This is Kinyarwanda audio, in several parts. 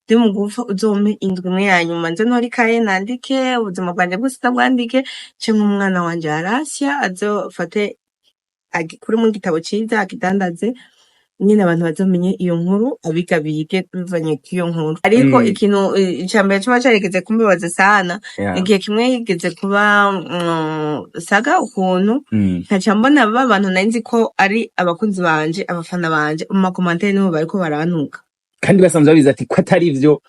ndi mu gupfa uzompe indwi imwe ya nyuma nze ntora ikaye nandike ubuzima bwanje bwose ndabwandike canke umwana wanje arasya azofate kuri mu gitabo ciza akidandaze nyine abantu bazomenye iyo nkuru abiga bige bivanye k'iyo nkuru ariko ikintu icambere cyo carigeze kumbibaza sana igihe kimwe yigeze kuba saga ukuntu nkaca mbona abantu nari ko ari abakunzi banje abafana banje mu makomantere niho bariko baranuka kandi basanzwe babizi ati ko atari ivyo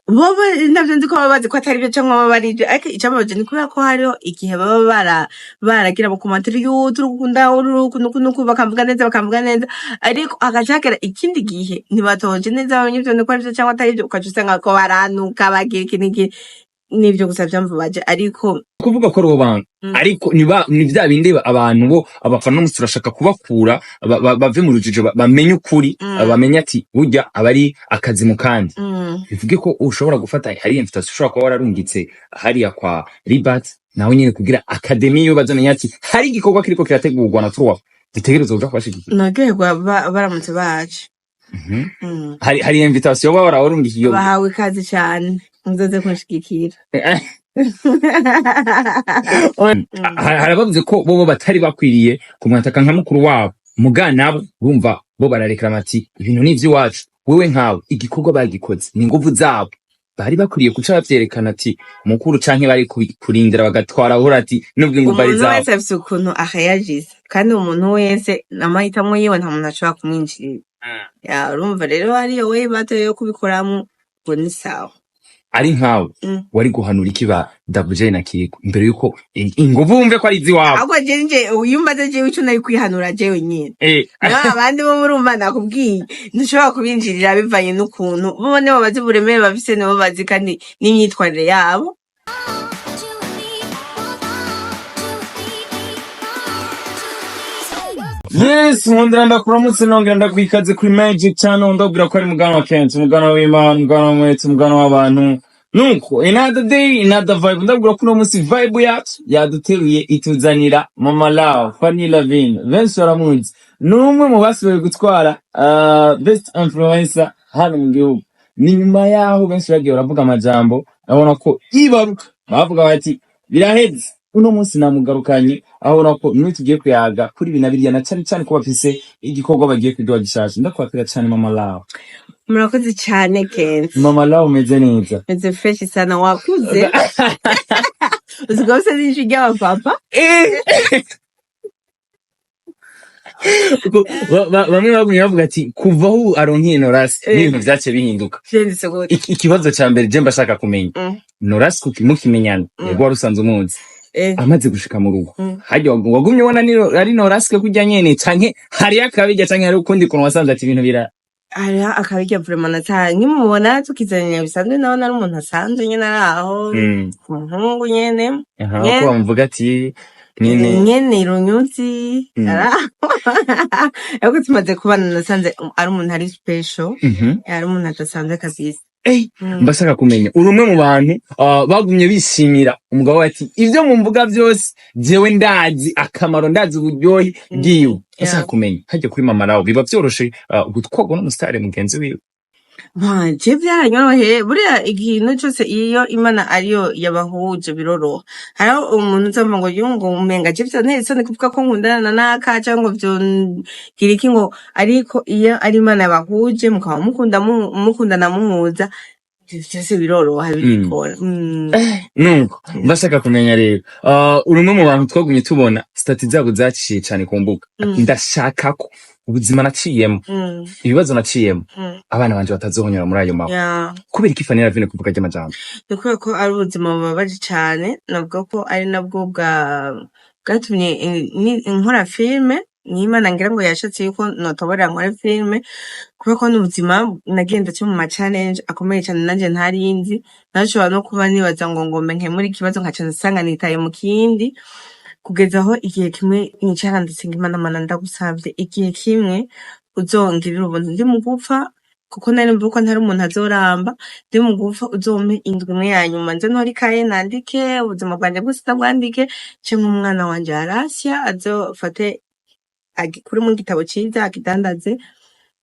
bobo ndavyo nzi ko babazi ko atari byo cyangwa baba bari byo ariko icambabaje ni kubera ko hariho igihe baba baragira mu komantere y'uturukunda nuko bakamvuga neza ariko agacakera ikindi gihe ntibatoje neza abanye byo ko ari byo cyangwa atari byo ukaca usanga ko baranuka bagira ikintu nivyo gusa vyamvubaje ariko kuvuga ko ro bantu ariko ni vya bindi abantu bo abafana n'umusura ashaka kubakura bave mu rujijo bamenye ukuri bamenye ati burya abari akazi mu kandi bivuge ko ushobora gufata hari invitation ushobora kuba wararungitse hariya kwa LIBERT naho nyine kugira academy yo bazomenya ati hari igikorwa kiriko kirategurwa na Truwa gitegerezwa kuja kubashigikira nagerwa baramutse baje hari invitation baba wararungikiye bahawe kazi cyane nzoze kunshigikira harabavuze ko bo batari bakwiriye kumwataka nka mukuru wabo mugana bumva bo bararekana ati ibintu n'ivyo wacu wewe nkawe igikorwa bagikoze ni nguvu zabo bari bakwiriye kuca bavyerekana ati mukuru canke bari kurindira bagatwara hora ati nubwo ngo bari zabo umuntu wese afise ukuntu ahayagize kandi umuntu wese namahitamo yiwe nta muntu ashobora kumwinjirira urumva rero hariyo we batoye yo kubikoramwo ngo ni sawa ari nkawe wari guhanura ikiba WJ na Kiko imbere yuko inguvu wumve ko ari ziwawe ahubwo je uyumbaze je ico nari kwihanura jewe nyine abandi bo murumva nakubwiye ntushobora kubinjirira bivanye n'ukuntu bo ne babazi buremere bafise ne babazi kandi n'imyitwarire yabo Yes, nkundira ndakuramutse nongera ndakwikaze kuri Magic Channel ndabwira ko ari mugano wa Kent, mugano w'Imana, mugano w'Umwete, mugano w'abantu. Nuko another day, another vibe. Ndabwira ko uno munsi vibe yacu yaduteruye ituzanira Mama Lao, FANNY LAVINE. Benshi baramuzi. Numwe mu basibaye gutwara best influencer hano mu gihugu. Ni nyuma yaho benshi bagiye baravuga amajambo, abona ko ibaruka. Bavuga bati biraheze. Uno munsi namugarukanye ahora ko nimwe tugiye kuyaga kuri binabirya na cyane ko bafise igikorwa bagiye kwidoa gishasha ndakwakira cyane Mama Lao. Murakoze cyane Kent. Mama Lao umeze neza. Meze fresh sana wakuze. Uzigose n'ijwi wa papa? Bamwe bagumye bavuga ati kuva aho aronkiye Norasi n'ibintu vyace bihinduka. Ikibazo ca mbere je mbashaka kumenya. Norasi kukimenyana yego warusanze umuzi. Amaze gushika mu rugo hajya wagumye ubona ari Norasi kujya nyene canke hari akabijya canke hari ukundi kuntu wasanze ati ibintu bira ari akabijya vraiment natanye mubona tukizanye bisanzwe naho nari umuntu asanzwe nyene araho umuhungu nyene ko bamvuga ati nyene irunyuzi ariko tumaze kubana nasanze ari umuntu ari special ari umuntu adasanzwe kabisa. Mbashaka kumenya urumwe mu bantu bagumye bishimira umugabo ati ivyo mu mvuga byose jewe ndazi akamaro ndazi uburyohi bwiwe. Mbashaka kumenya hajye kuri Mama Lao biba byoroshe gutwagwa n'umusitari mugenzi wiwe. Je byaranyoroheye buriya ikintu cyose iyo Imana ariyo yabahuje biroroha. Hariho umuntu uzamva ngo yungo umenga je byantetse ni kuvuga ko nkundana naka cyangwa byo giriki ngo ariko iyo ari Imana yabahuje mukaba mukundana muhuza byose biroroha birikora. Nuko mbashaka kumenya rero urumwe mu bantu twagumye tubona stati zabo zaciye cyane ku mbuga ndashaka ko ubuzima naciyemo ibibazo naciyemo abana banje batazohonyora muri ayo maho kubera iki FANNY LAVINE kuvuga ry'amajambo kubera ko ari ubuzima bubabaje cyane navuga ko ari nabwo bwatumye nkora filme n'Imana ngira ngo yashatse yuko notobora nkora filme kubera ko n'ubuzima nagenda cyo mu ma challenge akomeye cyane nanje ntarinzi nashobora no kuba nibaza ngo ngombe nkemura ikibazo nkaca nsanga nitaye mu kindi kugeza aho igihe kimwe nicara ndasenga Imana ndagusavye igihe kimwe uzongirira ubuntu ndi mu gupfa kuko nari mvuga ko ntari umuntu azoramba ndi mu gupfa uzompe indwi imwe ya nyuma nze ntora ikaye nandike ubuzima bwanje bwose ndabwandike canke umwana wanje arasya azofate kuri mu gitabo ciza akidandaze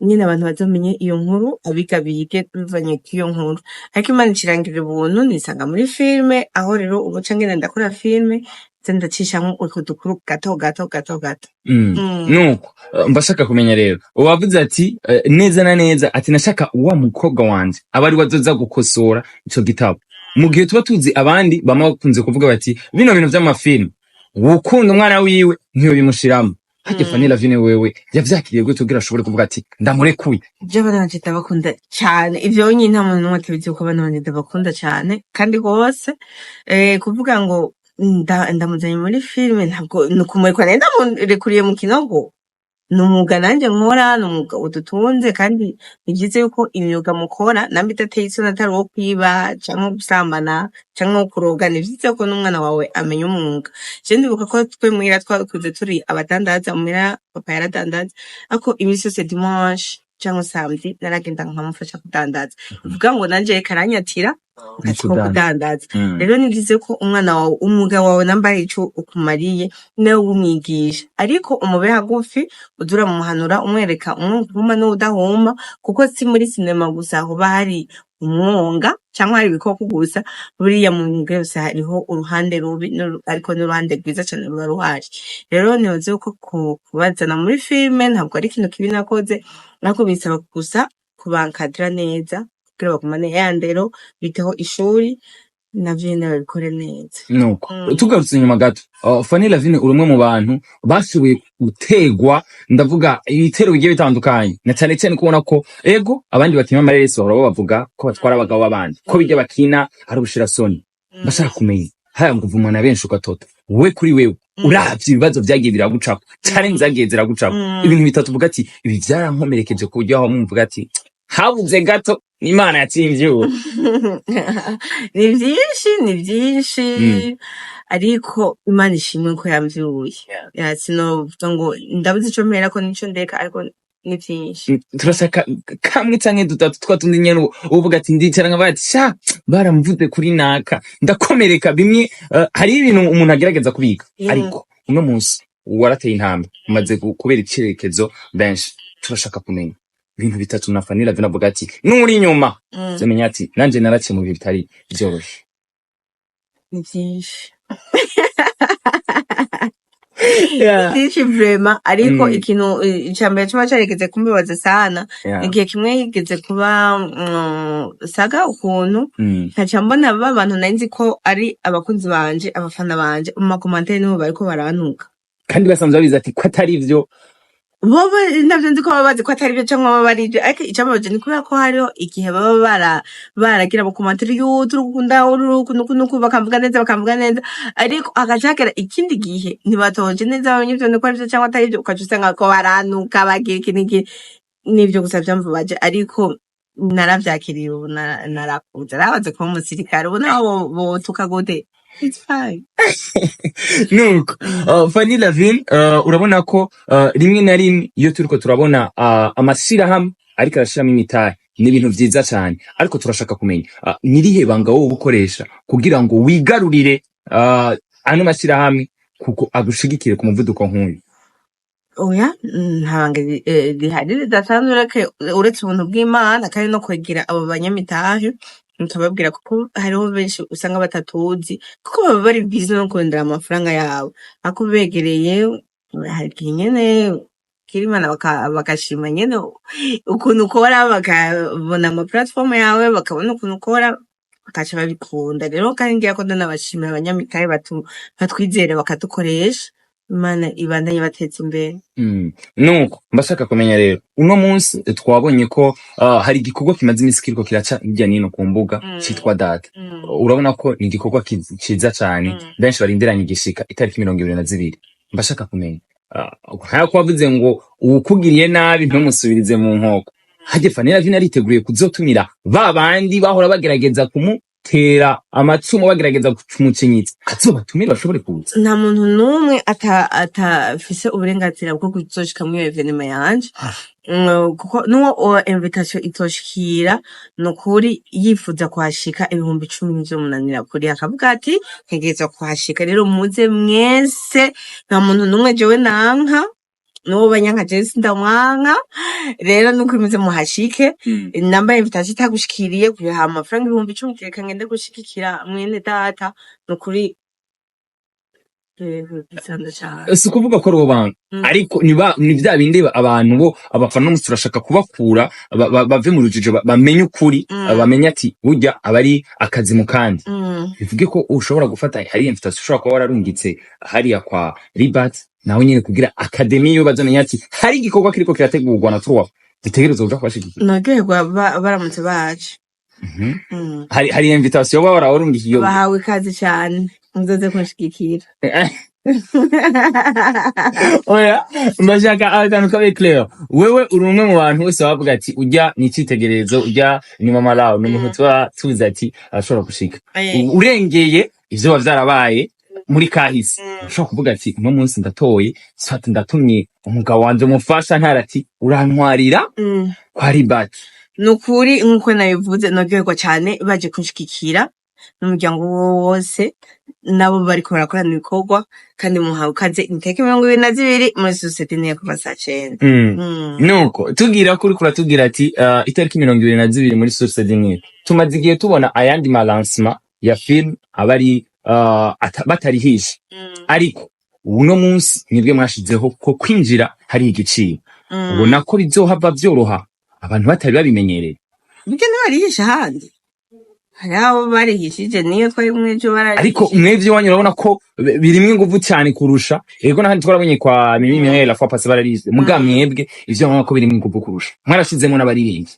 nyine abantu bazomenye iyo nkuru abigabige bivanye k'iyo nkuru ariko Imana icirangirira ubuntu nisanga muri filme aho rero ubu ca ngenda ndakora filme ndacishamwo utwo dukuru gato gato gato gato nuko mbashaka kumenya rero wavuze ati neza na neza ati nashaka wa mukobwa wanje abari wazoza gukosora ico gitabo mu gihe tuba tuzi abandi bama bakunze kuvuga bati bino bintu vy'amafilme ukunda umwana wiwe nkiyo bimushiramo hake Fanny Lavine wewe yavyakiriye gute kugira ashobore kuvuga ati ndamurekuye ivyo abana banje ndabakunda cane ivyo nyine nta muntu n'umwe atabizi ko abana banje ndabakunda cane kandi gose kuvuga ngo ndamuzanye muri filme ntabwo nukumureka nenda murekuriye mu kinogo numwuga nanje nkora numwuga udutunze kandi nivyize yuko imyuga mukora nambi idateye isoni atari wo kwiba canke gusambana canke kuroga nivyize ko n'umwana wawe amenya umwuga je ndibuka ko twe muhira twakuze turi abadandaza muhira papa yaradandaza ariko imisi yose dimanche canke samedi naragenda nkamufasha kudandaza uvuga ngo nanje karanyatira nko kudandaza rero nivyize ko umwana wawe umwuga wawe nambaye ico ukumariye nawe umwigisha ariko umube hagufi udura mu muhanura umwereka umwuma n'udahuma kuko si muri sinema gusa aho bahari umwonga cyangwa hari ibikoko gusa buriya mu mwuga yose hariho uruhande rubi ariko n'uruhande rwiza cyane ruba ruhari rero nibaze ko kubazana muri filme ntabwo ari ikintu kibi nakoze ariko bisaba gusa kubankadira neza kugira bagumane yandero biteho ishuri navyo nyene babikore neza nuko tugarutse inyuma gato Fanny Lavine urumwe mu bantu bashoboye gutegwa ndavuga ibitero bigiye bitandukanye na cyane cyane kubona ko ego abandi bakina amareresi bahora bavuga ko batwara abagabo babandi ko bijya bakina ari ubushira soni bashaka kumenya haya nguvuma na benshi ugatota we kuri wewe uravye ibibazo vyagiye biragucako cyane zagiye ziragucako ibintu bitatu uvuga ati ibi vyarankomerekeje ku buryo aho mumvuga ati habuze gato Imana yatsinvye ni vyinshi ariko Imana ishimwe ko yamvyuye sinovuga ngo ndabuze ico mpera ko nico ndeka ariko ni vyinshi turashaka kamwe canke dutatu twatundi nyene uvuga ati ndicara nkavuga ati sha baramvuze kuri naka ndakomereka bimwe hari ibintu umuntu agerageza kubiga ariko uno munsi warateye intambwe umaze kubera icerekezo benshi turashaka kumenya ibintu bitatu na Fanny Lavine avuga ati nuri inyuma zemenya ati nanje narace mu bihe bitari byoroshe ni vyinshi vyinshi vrema ariko ikintu icambere cuma caregeze kumbibaza sana igihe kimwe yigeze kuba saga ukuntu nkaca mbona abantu nari ko ari abakunzi banje abafana banje mu makomantere nibo bariko barantuka kandi basanzwe babizi ati ko atari vyo bobo navyo nzi ko baba bazi ko atari byo canke baba barije ariko icambabaje ni kubera ko hariho igihe baba baragira bakomantere turukunda nuko bakamvuga neza ariko agacakera ikindi gihe ntibatoje neza bamenye ivyo niko arivyo canke atari byo ukaca usanga ko baranuka bagira iki n'ivyo gusa vyamvubaje ariko naravyakiriye ubu narakuze narabaze kuba umusirikare ubu naho botuka gute it's fine nuko Fanny Lavine urabona ko rimwe na rimwe iyo turiko turabona amashirahamwe ariko arashiramo imitahe ni ibintu vyiza cyane ariko turashaka kumenya nirihe banga wowe gukoresha kugira ngo wigarurire ano mashirahamwe kuko agushigikire ku muvuduko nk'uyu oya ntabanga rihari ridasanzwe uretse ubuntu bw'Imana kandi no kwegera abo banyamitahe nkababwira kuko hariho benshi usanga batatuzi kuko baba bari busy no kurondera amafaranga yawe ako begereye hari nyene kirimana bakashima nyene ukuntu ukora bakabona ama platform yawe bakabona ukuntu ukora bakaca babikunda rero kandi ngira ko ndanabashimira abanyamitahe batwizere bakadukoresha Imana ibandanye batetse imbere nuko mbashaka kumenya rero uno munsi twabonye ko hari igikorwa kimaze imisi kiriko kiraca hirya nino ku mbuga citwa data urabona ko ni igikorwa ciza cane benshi barindiranye igishika itariki 22 mbashaka kumenya nk'ako wavuze ngo uwukugiriye nabi ntumusubirize mu nkoko hajye Fanny Lavine ariteguriye kuzotumira ba bandi bahora bagerageza tera amacumu bagerageza kumucinyitsa azobatumira bashobore kuza nta muntu numwe atafise uburenganzira bwo kuzoshika muri evenement yanje kuko nuwo invitation itoshikira nukuri yifuza kuhashika 10,000 nivyomunanira kuri akavuga ati ntegerezwa kuhashika rero muze mwese nta muntu numwe jewe nanka n'uwo banyanka jewe sindamwanka rero nuko imeze muhashike namba invitation itagushikiriye kuyaha amafaranga 10,000 reka ngende gushikikira mwene data nukuri bisanda cyane si kuvuga ko abo bantu ariko ni vya bindi abantu bo abafana n'umunsi turashaka kubakura bave mu rujijo bamenye ukuri bamenye ati burya abari akazi mu kandi bivuge ko ushobora gufata hari invitation ushobora kuba wararungitse hariya kwa LIBERT nawe nyine kugira academy yo bazamenya ati hari igikorwa kiriko kirategurwa na Truwa dutegerezwa kuja kubashigikira nogerwa baramutse baje hari invitation baba wararungikiye bahawe kazi cyane nzoze kunshigikira oya ndashaka akantu kabe clear wewe uri umwe mu bantu bose bavuga ati ujya ni citegerezo ujya ni mama lao ni umuntu tuza ati ashobora gushika urengeye ivyo bavyarabaye muri kahise ushobora kuvuga ati uno munsi ndatoye swati ndatumye umugabo wanje mufasha ntarati urantwarira kwa LIBERT nukuri nkuko nabivuze nogerwa cyane baje kunshigikira n'umuryango wose nabo bariko barakorana ibikorwa kandi muhawe kaze inteke 22 muri societe niya kuva saa 9 nuko tugira kuri kuratubwira ati itariki 22 muri societe niya tumaze igihe tubona ayandi malancement ya film abari batarihishe ariko uno munsi nibwe mwashizeho ko kwinjira hari igiciro ubona ko bizohava byoroha abantu batari babimenyereye bige n'abarihisha handi haraho barihishije niyo twari mwejo barari ariko mwevye wanyu urabona ko birimwe inguvu cyane kurusha ego nahandi twarabonye kwa mimi la fois passé bararize muga mwebwe ivyo nkako ko birimwe inguvu kurusha mwarashizemo n'abariringi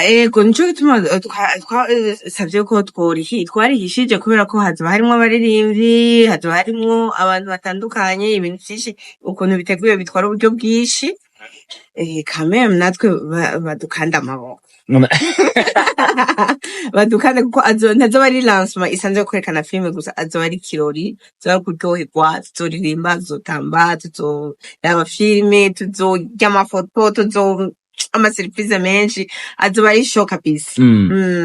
ego nico gituma twasavye ko twarihishije kubera ko hazo harimo abaririmvyi hazo harimo abantu batandukanye ibintu byinshi ukuntu biteguye bitwara uburyo bwishi kameme natwe badukanda amaboko badukanda kuko ntazo bari lancement isanzwe kwerekana filme gusa azo bari kirori zo kuryoherwa tuzoririmba tuzotamba tuzoraba filme tuzorya amafoto tuzo amaservice menshi azo bari show kabisa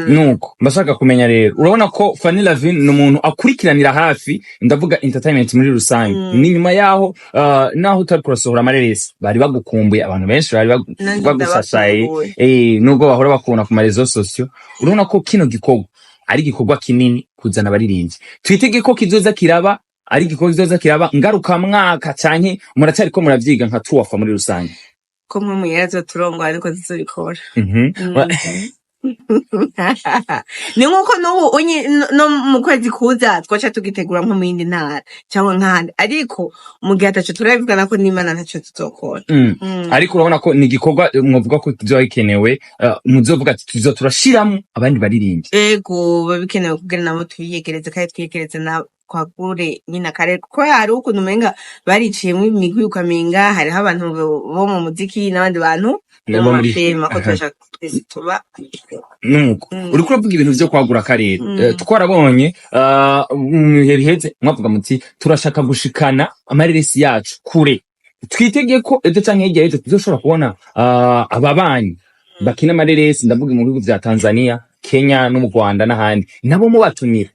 nuko mbashaka kumenya rero urabona ko Fanny Lavine n'umuntu akurikiranira hafi ndavuga entertainment muri rusange ni nyuma yaho naho utari kurasohora amareresi bari bagukumbuye abantu benshi bari bagusashaye nubwo bahora bakubona ku marezo sociaux urabona ko kino gikorwa ari gikorwa kinini kuzana abaririnzi twitege ko kizoza kiraba ari gikorwa kizoza kiraba ngaruka mwaka canke muracyari ko muravyiga nka tuwafa muri rusange ko mwe muyazo turongo ariko zizobikora ni nkuko no mu kwezi kuza twaca tugitegura nko mu yindi ntara cyangwa nk'ahandi ariko mu gihe ataco turabivugana ko n'Imana ntaco tuzokora ariko urabona ko ni igikorwa mwovuga ko kizoba gikenewe muzovuga ati turashiramo abandi baririmvye ego babikenewe kugira nabo tuyiyegereze kandi twiyegereze na kwagure nyina kare ko hari ukuntu umenga bariciyemwe imigwi ukamenga hariho abantu bo mu muziki n'abandi bantu bo muri film ko twashaka tuba nuko uri kuravuga ibintu byo kwagura karere twarabonye mu bihe biheze mwavuga muti turashaka gushikana amareresi yacu kure twitege ko ejo canke hirya ejo tuzoshobora kubona ababanyi bakina amareresi ndavuga mu bihugu vya Tanzania Kenya no mu Rwanda n'ahandi nabo mu batumira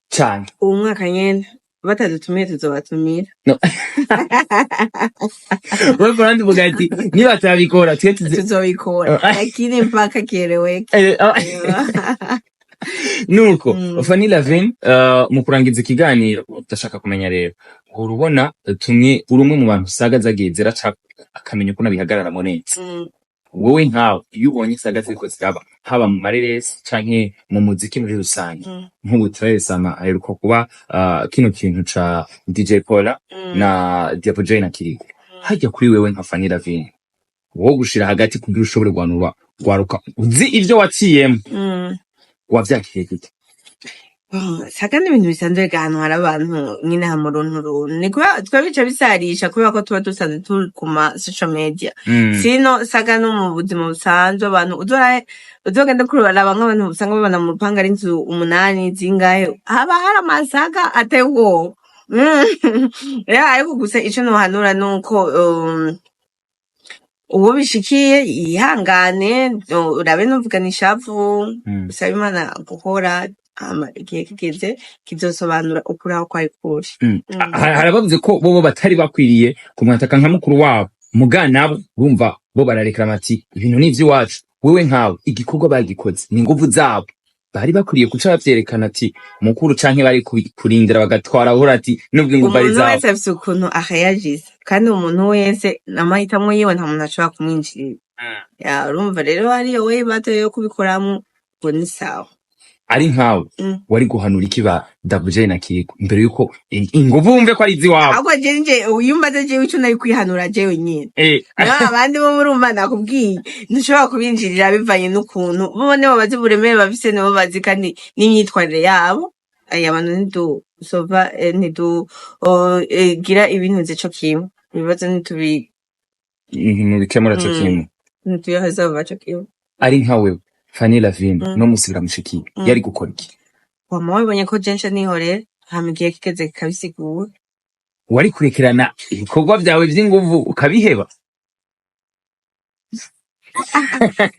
cyane uwo mwaka nyene batadutumiye tuzobatumira wewe kandi bugati niba tabikora tuzobikora lakini mpaka kieleweke nuko Fanny Lavine mu kurangiza ikiganiro ndashaka kumenya rero urubona tumwe urumwe mu bantu saga zagezera akamenya uko nabihagarara mu neza wowe nkawe iyo ubonye saga ziko ziraba haba mu mareresi canke mu muziki muri rusange nk'ubu turayesama aheruka kuba kino kintu ca DJ Paula na Diapo J na Kiri hajya kuri wewe nka Fanny Lavine wo gushira hagati kugira ushobore gwanura gwaruka uzi ivyo waciyemo wavyakiriye gute saka n'ibintu bisanzwe gahano hari abantu nyine hamuruntu ni kuba twabica bisarisha kubera ko tuba dusanzwe turi ku ma social media sino saka no mu buzima busanzwe abantu uzogenda kuraba nk'abantu usanga babana mu rupanga ari inzu 8 zingahe haba hari amasaga atewo ariko gusa ico no hanura nuko uwo bishikiye yihangane urabe nuvuganisha avu usaba Imana gukora igihe kigeze kizosobanura ukuri aho kwari kuri harabavuze ko bobo batari bakwiriye kumwataka nka mukuru wabo muga nabo urumva bo bararekera ati ibintu ni ivy'iwacu wewe nkawe igikorwa bagikoze ni nguvu zabo bari bakuriye kuca bavyerekana ati mukuru canke bari kurindira bagatwara ahura ati nubwo inguvu ari umuntu zabo wese afise ukuntu ahayagize kandi umuntu wese n'amahitamo yiwe nta muntu ashobora kumwinjirira urumva rero hariyo we batoye yo kubikoramwo ngo ni sawa ari nkawe wari guhanura iki ba WJ na Kiko imbere yuko inguvu wumve ko ari iziwabo ahubwo jewe uyumbaze jewe ico nari kwihanura jewe nyine abandi bo murumva nakubwiye ntushobora kubinjirira bivanye n'ukuntu bo nibo bazi uburemere bafise nibo bazi kandi n'imyitwarire yabo abantu ntidusova gira ibintu zico kimwe ibibazo ntibikemura co kimwe ntituyoheza baco kimwe ari nkawe Fanny Lavine no musibira mushikiye yari gukora iki wama wabonye ko jensha nihorera hama igihe kigeze kikabisigura wari kurekerana ibikorwa vyawe vy'inguvu ukabiheba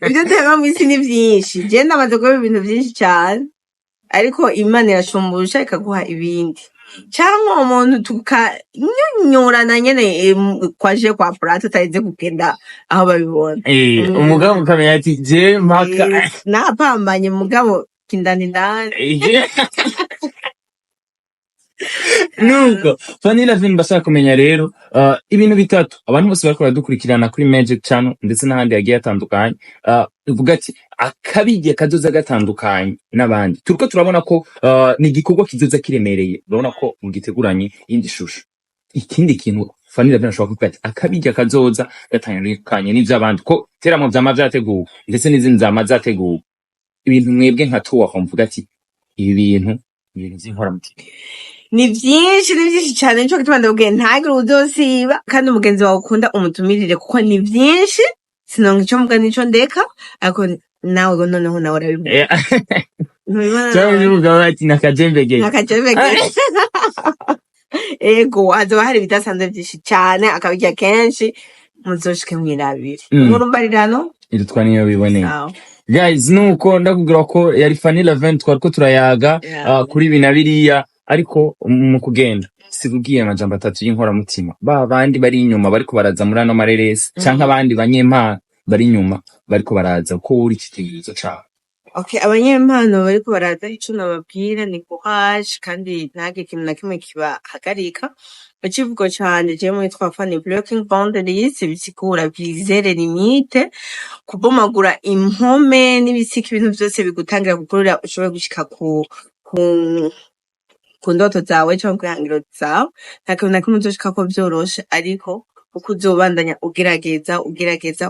ibyo tema mw'isi ni vyinshi je ndamaze kuba ibintu vyinshi cane ariko Imana irashumbusha ikaguha ibindi cyangwa umuntu tukanyurana nyene kwaje kwa prato taize kugenda aho babibona umugabo ukamenya ati je mpaka napambanye mugabo kindani nuko Fanny Lavine bashaka kumenya rero ibintu bitatu abantu bose bariko baradukurikirana kuri Magic Channel ndetse n'ahandi yagiye atandukanye uvuga ati akabije kazoza gatandukanye n'abandi turiko turabona ko ni igikorwa kizoza kiremereye urabona ko mugiteguranye indi shusho ikindi kintu Fanny Lavine ashobora kuvuga ati akabije kazoza gatandukanye n'ivy'abandi ko teramo vyama vyateguwe ndetse n'izindi zama zateguwe ibintu mwebwe nka tuwa mvuga ati ibi bintu vy'inkora mutima ni vyinshi cyane nico gituma ndabwiye ntagire udosiba kandi umugenzi wawe ukunda umutumirire kuko ni vyinshi sinonga ico mvuga nico ndeka ariko nawe noneho nawe urabibona cyangwa umugabo ati nakajembege ego hazoba hari ibidasanzwe vyinshi cyane akabirya kenshi muzoshike mwirabire murumbarirano idutwa niyo biboneye guys nuko ndakubwira ko yari Fanny Lavine twariko turayaga kuri binabiriya ariko mu kugenda sikugiye amajambo atatu y'inkora mutima ba bandi bari inyuma bariko baraza muri ano mareresi canke abandi banyempano bari inyuma bariko baraza ko uri kitegerezo cawe abanyempano bariko baraza ico nababwira ni courage kandi ntage ikintu na kimwe kibahagarika ikivugo cane je mwitwa Fanny blocking boundaries bisigura bizere limite kubomagura impome n'ibisika ibintu vyose bigutangira gukorera ushobora gushika ku ndoto zawe cyangwa kwihangiro zawe nta kintu na kimwe uzoshika ko vyoroshe ariko uko uzobandanya ugerageza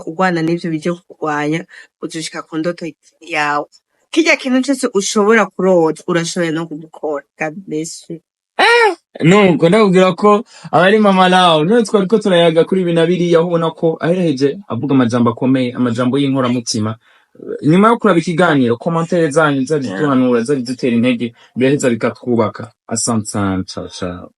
urwana n'ivyo bije kurwanya uzoshika ku ndoto yawe kirya kintu cyose ushobora kurota urashoboye no kugikora. God bless you. nuko ndakubwira ko abari mama lawo none twariko turayaga kuri binabiriya aho ubona ko ahereje avuga amajambo akomeye amajambo y'inkora mutima nyuma yo kuraba ikiganiro commentaire zanyu zari duhanura zari dutera intege biraheza bikatwubaka asante sana ciao ciao.